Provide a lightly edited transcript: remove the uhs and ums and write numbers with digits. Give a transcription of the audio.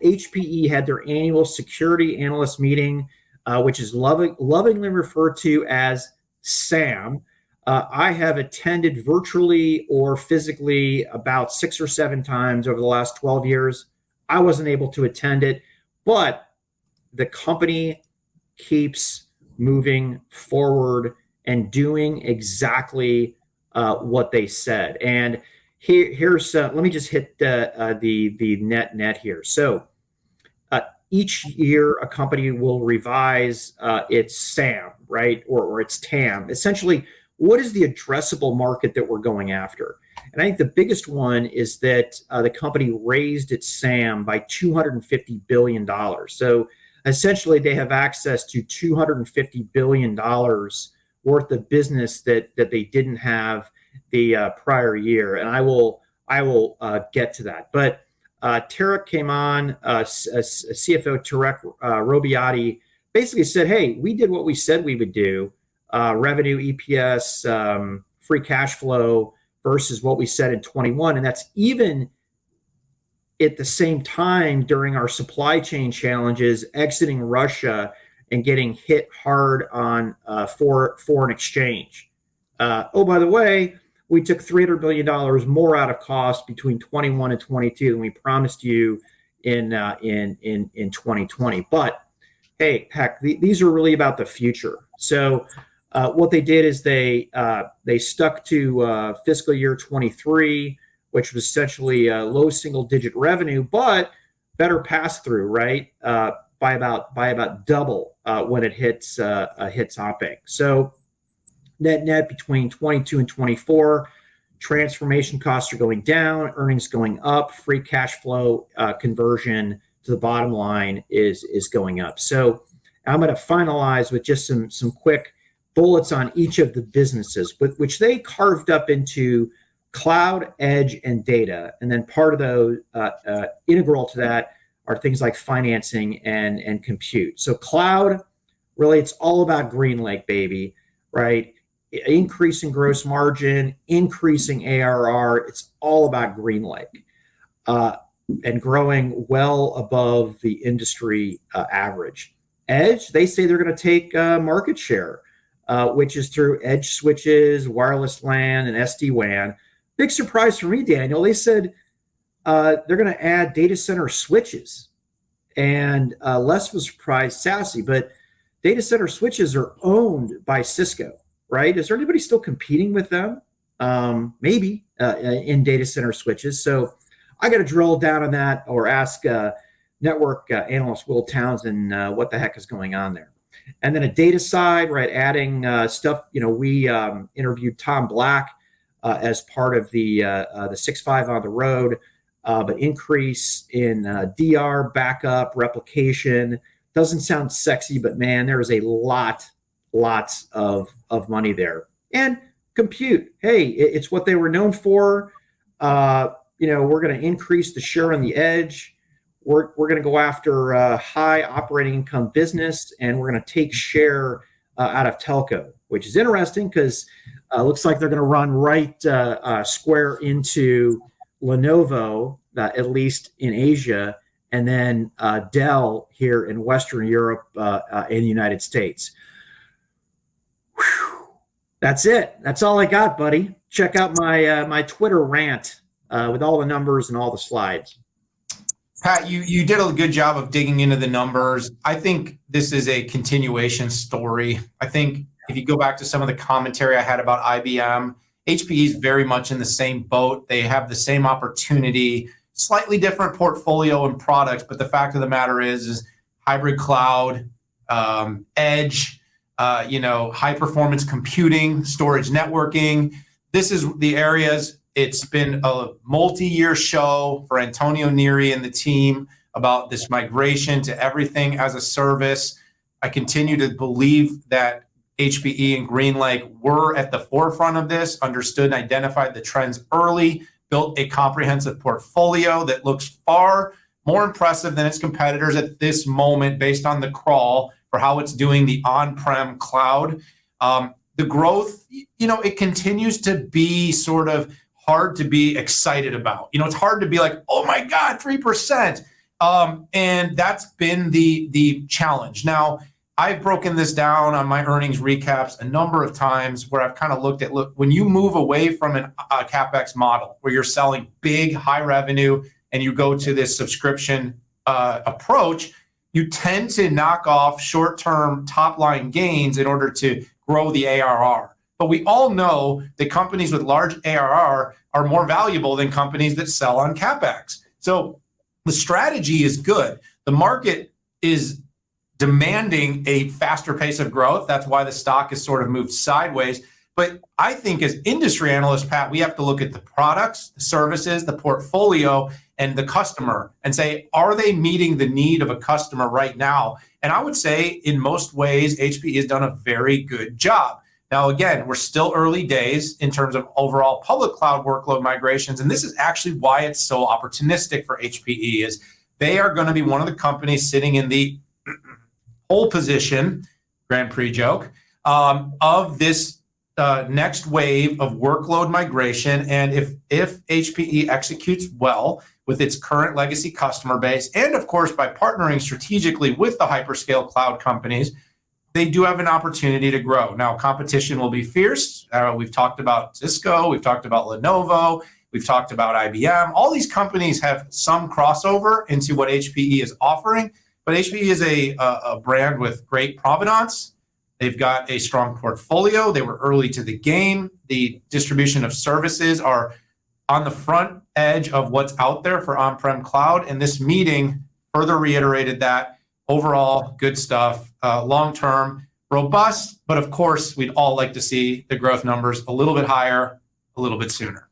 HPE had their annual security analyst meeting, which is lovingly referred to as SAM. I have attended virtually or physically about 6 or 7 times over the last 12 years. I wasn't able to attend it, but the company keeps moving forward and doing exactly what they said. And here's let me just hit the net here. So each year, a company will revise its SAM, right, or its TAM. Essentially, what is the addressable market that we're going after? And I think the biggest one is that the company raised its SAM by $250 billion. So essentially, they have access to $250 billion worth of business that they didn't have the prior year. And I will get to that. But Tarek came on, CFO Tarek Robiati basically said, hey, we did what we said we would do, revenue, EPS, free cash flow versus what we said in 21. And that's even at the same time during our supply chain challenges, exiting Russia and getting hit hard on foreign exchange. Oh, by the way, we took $300 billion more out of cost between 21 and 22 than we promised you in 2020. But hey, heck, these are really about the future. So what they did is they stuck to fiscal year 23, which was essentially low single-digit revenue, but better pass-through, right? By about double when it hits OPEX. So net between 22 and 24, transformation costs are going down, earnings going up, free cash flow conversion to the bottom line is going up. So I'm going to finalize with just some quick bullets on each of the businesses, which they carved up into cloud, edge, and data. And then part of those integral to that are things like financing and compute. So cloud, really, it's all about GreenLake, baby, right? Increasing gross margin, increasing ARR. It's all about GreenLake and growing well above the industry average. Edge, they say they're going to take market share, which is through edge switches, wireless LAN, and SD-WAN. Big surprise for me, Daniel. They said they're going to add data center switches, and less of a surprise, SASE, but data center switches are owned by Cisco. Right? Is there anybody still competing with them? Maybe in data center switches. So I got to drill down on that or ask network analyst Will Townsend what the heck is going on there. And then a data side, right? Adding stuff. We interviewed Tom Black as part of the 6.5 on the road, but increase in DR, backup, replication. Doesn't sound sexy, but man, there is a lots of money there. And compute, hey, it's what they were known for. We're going to increase the share on the edge. We're going to go after high operating income business, and we're going to take share out of telco, which is interesting because looks like they're going to run right square into Lenovo, at least in Asia, and then Dell here in Western Europe in the United States. That's it. That's all I got, buddy. Check out my Twitter rant with all the numbers and all the slides. Pat, you did a good job of digging into the numbers. I think this is a continuation story. I think if you go back to some of the commentary I had about IBM, HPE is very much in the same boat. They have the same opportunity, slightly different portfolio and products, but the fact of the matter is hybrid cloud, edge, high performance computing, storage networking. This is the areas. It's been a multi-year show for Antonio Neri and the team about this migration to everything as a service. I continue to believe that HPE and GreenLake were at the forefront of this, understood and identified the trends early, built a comprehensive portfolio that looks far more impressive than its competitors at this moment based on the crawl for how it's doing the on-prem cloud. The growth, it continues to be sort of hard to be excited about. It's hard to be like, oh my God, 3%. And that's been the challenge. Now, I've broken this down on my earnings recaps a number of times where I've kind of looked at, when you move away from a CapEx model where you're selling big, high revenue and you go to this subscription approach, you tend to knock off short-term top-line gains in order to grow the ARR. But we all know that companies with large ARR are more valuable than companies that sell on CapEx. So the strategy is good. The market is demanding a faster pace of growth. That's why the stock has sort of moved sideways. But I think as industry analysts, Pat, we have to look at the products, the services, the portfolio, and the customer and say, are they meeting the need of a customer right now? And I would say in most ways, HPE has done a very good job. Now, again, we're still early days in terms of overall public cloud workload migrations. And this is actually why it's so opportunistic for HPE is they are going to be one of the companies sitting in the pole position, Grand Prix joke, of this next wave of workload migration. And if HPE executes well with its current legacy customer base, and of course, by partnering strategically with the hyperscale cloud companies, they do have an opportunity to grow. Now, competition will be fierce. We've talked about Cisco, we've talked about Lenovo, we've talked about IBM. All these companies have some crossover into what HPE is offering, but HPE is a brand with great provenance. They've got a strong portfolio. They were early to the game. The distribution of services are on the front edge of what's out there for on-prem cloud. And this meeting further reiterated that. Overall, good stuff, long-term, robust, but of course, we'd all like to see the growth numbers a little bit higher, a little bit sooner.